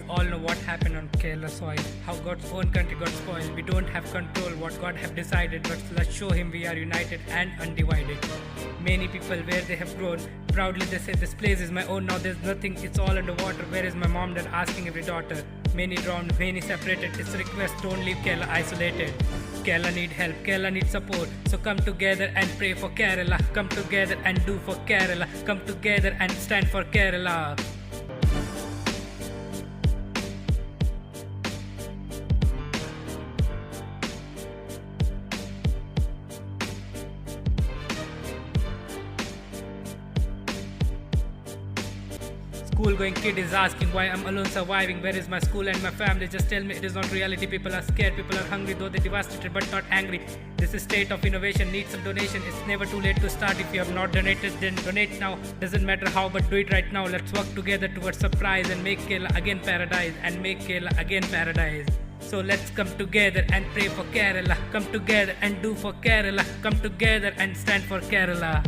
all know what happened on Kerala soil, how God's own country got spoiled. We don't have control what God have decided, but let's show him we are united and undivided. Many people where they have grown, proudly they say this place is my own, now there's nothing, it's all underwater. Where is my mom? They're asking every daughter. Many drowned, many separated, it's a request, don't leave Kerala isolated. Kerala need help, Kerala need support. So come together and pray for Kerala. Come together and do for Kerala. Come together and stand for Kerala. School going kid is asking why I'm alone surviving. Where is my school and my family? Just tell me it is not reality. People are scared, people are hungry, though they're devastated but not angry. This is state of innovation, needs some donation. It's never too late to start. If you have not donated, then donate now. Doesn't matter how, but do it right now. Let's work together towards surprise and make Kerala again paradise. And make Kerala again paradise. So let's come together and pray for Kerala. Come together and do for Kerala. Come together and stand for Kerala.